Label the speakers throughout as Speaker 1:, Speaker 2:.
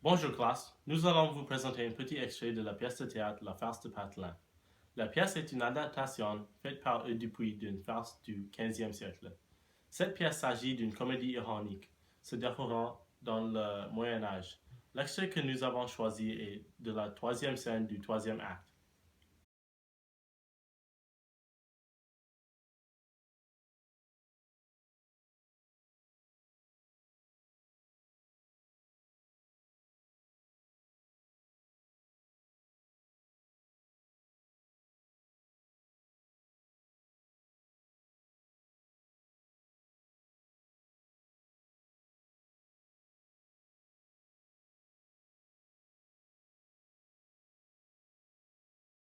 Speaker 1: Bonjour classe, nous allons vous présenter un petit extrait de la pièce de théâtre La farce de Patelin. La pièce est une adaptation faite par Eudes Dupuis d'une farce du XVe siècle. Cette pièce s'agit d'une comédie ironique se déroulant dans le Moyen Âge. L'extrait que nous avons choisi est de la troisième scène du troisième acte.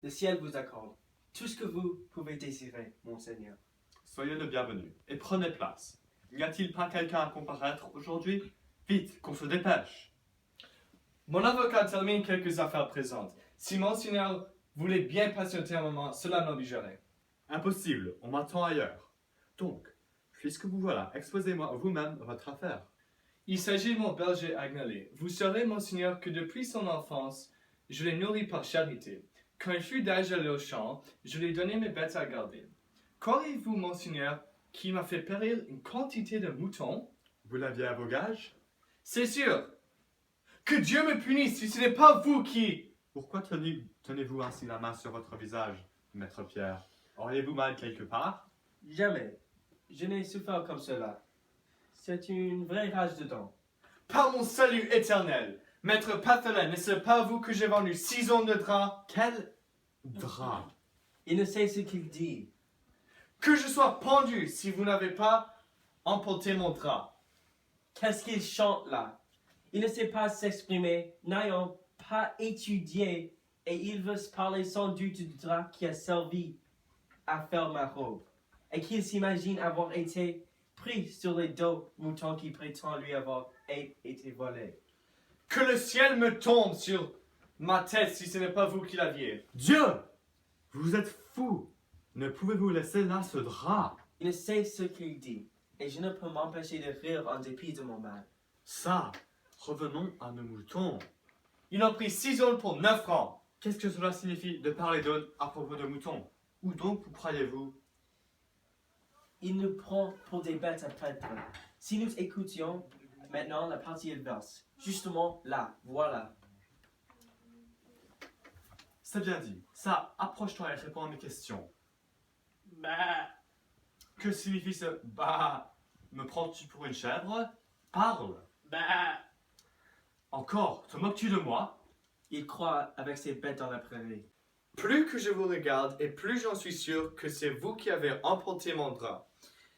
Speaker 2: Le ciel vous accorde tout ce que vous pouvez désirer, monseigneur.
Speaker 3: Soyez le bienvenu et prenez place. N'y a-t-il pas quelqu'un à comparaître aujourd'hui? Vite, qu'on se dépêche.
Speaker 4: Mon avocat termine quelques affaires présentes. Si monseigneur voulait bien patienter un moment, cela m'obligerait.
Speaker 3: Impossible, on m'attend ailleurs. Donc, puisque vous voilà, exposez-moi vous-même votre affaire.
Speaker 4: Il s'agit de mon berger Agnelé. Vous saurez, monseigneur, que depuis son enfance, je l'ai nourri par charité. Quand il fut d'âge d'aller au champ, je lui ai donné mes bêtes à garder. Croyez-vous, monseigneur, qu'il m'a fait périr une quantité de moutons?
Speaker 3: Vous l'aviez à vos gages?
Speaker 4: C'est sûr. Que Dieu me punisse si ce n'est pas vous qui...
Speaker 3: Pourquoi tenez-vous ainsi la main sur votre visage, maître Pierre? Auriez-vous mal quelque part?
Speaker 2: Jamais. Je n'ai souffert comme cela. C'est une vraie rage de dents.
Speaker 4: Par mon salut éternel, maître Patelin, n'est-ce pas vous que j'ai vendu 6 ondes de drap?
Speaker 3: Quel drap!
Speaker 2: Il ne sait ce qu'il dit.
Speaker 4: Que je sois pendu si vous n'avez pas emporté mon drap.
Speaker 2: Qu'est-ce qu'il chante là? Il ne sait pas s'exprimer, n'ayant pas étudié, et il veut se parler sans doute du drap qui a servi à faire ma robe, et qu'il s'imagine avoir été pris sur les dos moutons qui prétend lui avoir été volés.
Speaker 4: Que le ciel me tombe sur ma tête si ce n'est pas vous qui l'aviez.
Speaker 3: Dieu! Vous êtes fou! Ne pouvez-vous laisser là ce drap?
Speaker 2: Il ne sait ce qu'il dit, et je ne peux m'empêcher de rire en dépit de mon mal.
Speaker 3: Ça, revenons à nos moutons.
Speaker 4: Ils ont pris 6 ondes pour 9 francs.
Speaker 3: Qu'est-ce que cela signifie de parler d'ondes à propos de moutons? Où donc vous croyez-vous?
Speaker 2: Il nous prend pour des bêtes à perdre. Si nous écoutions maintenant la partie adverse, justement là, voilà.
Speaker 3: C'est bien dit. Ça, approche-toi et réponds à mes questions.
Speaker 1: Bah,
Speaker 3: Que signifie ce bah? Me prends-tu pour une chèvre? Parle!
Speaker 1: bah,
Speaker 3: Encore, te moques-tu de moi?
Speaker 2: Il croit avec ses bêtes dans la prairie.
Speaker 4: Plus que je vous regarde et plus j'en suis sûr que c'est vous qui avez emporté mon drap.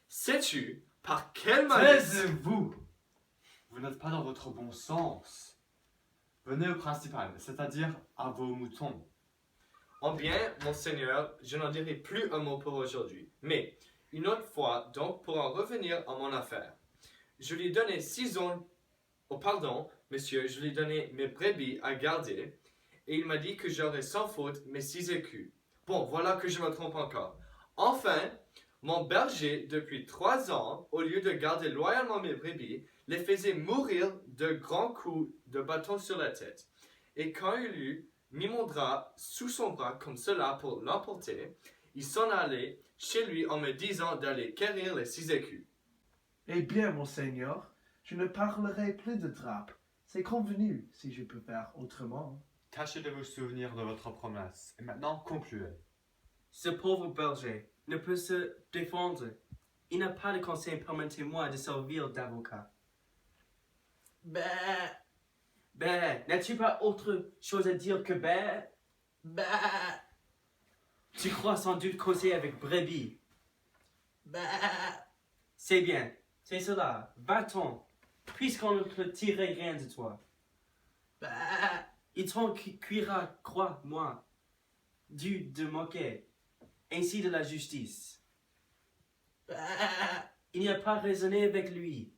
Speaker 4: Sais-tu par quelle malice...
Speaker 3: Taisez-vous! Vous n'êtes pas dans votre bon sens. Venez au principal, c'est-à-dire à vos moutons.
Speaker 4: En bien, monseigneur, je n'en dirai plus un mot pour aujourd'hui. Mais, une autre fois, donc, pour en revenir à mon affaire. Je lui ai donné 6 ondes... Oh, pardon, monsieur, je lui ai donné mes brebis à garder, et il m'a dit que j'aurais sans faute mes 6 écus. Bon, voilà que je me trompe encore. Enfin, mon berger, depuis 3 ans, au lieu de garder loyalement mes brebis, les faisait mourir de grands coups de bâton sur la tête. Et quand il eut mis mon drap sous son bras comme cela pour l'emporter, il s'en allait chez lui en me disant d'aller quérir les 6 écus.
Speaker 5: Eh bien, monseigneur, je ne parlerai plus de drap. C'est convenu, si je peux faire autrement.
Speaker 3: Tâchez de vous souvenir de votre promesse. Et maintenant, concluez.
Speaker 2: Ce pauvre berger ne peut se défendre. Il n'a pas de conseil, permettez-moi de servir d'avocat. Ben, n'as-tu pas autre chose à dire que tu crois sans doute causer avec brebis. C'est bien, c'est cela, va-t'en, puisqu'on ne peut tirer rien de toi. Il t'en cuira, crois-moi, dû de moquer, ainsi de la justice. Il n'y a pas raisonné avec lui,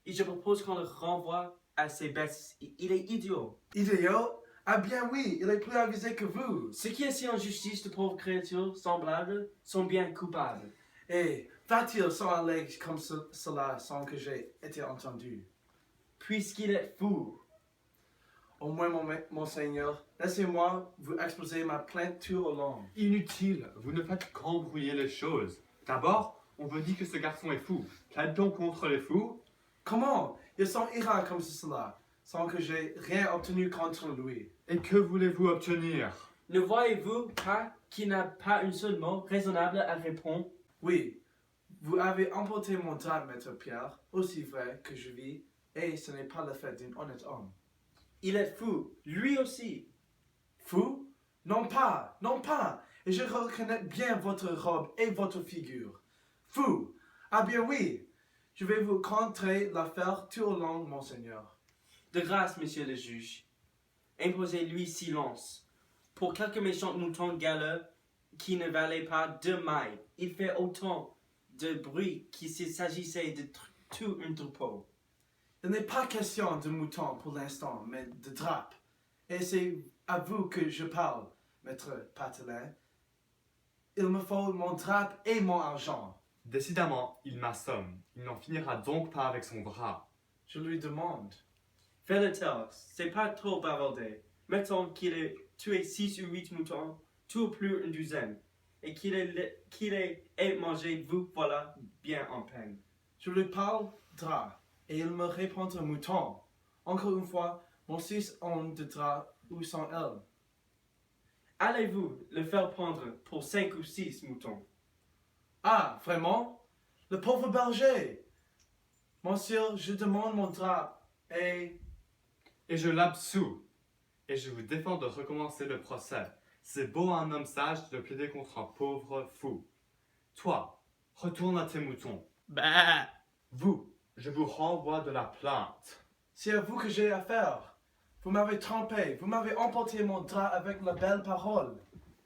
Speaker 2: et je propose qu'on le renvoie à ses bêtes. Il est idiot.
Speaker 5: Idiot? Ah bien oui, il est plus avisé que vous.
Speaker 2: Ce qui est si en justice de pauvres créatures semblables sont bien coupables.
Speaker 5: Eh, va-t-il s'en aller comme cela sans que j'aie été entendu?
Speaker 2: Puisqu'il est fou.
Speaker 5: Au moins, monseigneur, laissez-moi vous exposer ma plainte tout au long.
Speaker 3: Inutile, vous ne faites qu'embrouiller les choses. D'abord, on vous dit que ce garçon est fou. Qu'a-t-on contre les fous?
Speaker 5: Comment il s'en ira comme cela, sans que j'ai rien obtenu contre lui?
Speaker 3: Et que voulez-vous obtenir?
Speaker 2: Ne voyez-vous pas qu'il n'a pas un seul mot raisonnable à répondre?
Speaker 5: Oui, vous avez emporté mon drap, maître Pierre, aussi vrai que je vis, et ce n'est pas le fait d'un honnête homme.
Speaker 2: Il est fou, lui aussi.
Speaker 5: Fou? Non pas, non pas, et je reconnais bien votre robe et votre figure. Fou? Ah bien oui, je vais vous contrer l'affaire tout au long, monseigneur.
Speaker 2: De grâce, monsieur le juge, imposez-lui silence. Pour quelques méchants moutons galeux qui ne valaient pas 2 mailles, il fait autant de bruit qu'il s'agissait de tout un troupeau.
Speaker 5: Il n'est pas question de moutons pour l'instant, mais de drap. Et c'est à vous que je parle, maître Patelin. Il me faut mon drap et mon argent.
Speaker 3: Décidément, il m'assomme. Il n'en finira donc pas avec son bras.
Speaker 5: Je lui demande.
Speaker 2: Fais-le taire, c'est pas trop bavardé. Mettons qu'il ait tué 6 ou 8 moutons, tout au plus une douzaine, et qu'il ait mangé, vous voilà bien en peine.
Speaker 5: Je lui parle drap, et il me répond mouton. Encore une fois, mon 6 ondes de drap, où sont-elles?
Speaker 2: Allez-vous le faire prendre pour 5 ou 6 moutons?
Speaker 5: Ah, vraiment? Le pauvre berger! Monsieur, je demande mon drap, et...
Speaker 3: Et je l'absous. Et je vous défends de recommencer le procès. C'est beau à un homme sage de plaider contre un pauvre fou. Toi, retourne à tes moutons.
Speaker 1: Bah.
Speaker 3: Vous, je vous renvoie de la plainte.
Speaker 5: C'est à vous que j'ai affaire. Vous m'avez trompé, vous m'avez emporté mon drap avec la belle parole.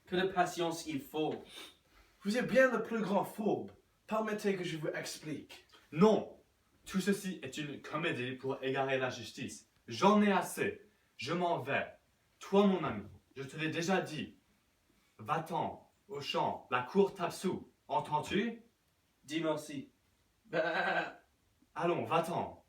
Speaker 2: Que de patience il faut.
Speaker 5: Vous êtes bien le plus grand fourbe. Permettez que je vous explique.
Speaker 3: Non, tout ceci est une comédie pour égarer la justice. J'en ai assez. Je m'en vais. Toi, mon ami, je te l'ai déjà dit. Va-t'en, au champ, la cour t'absout. Entends-tu?
Speaker 2: Dis merci.
Speaker 5: Bah,
Speaker 3: Allons, va-t'en.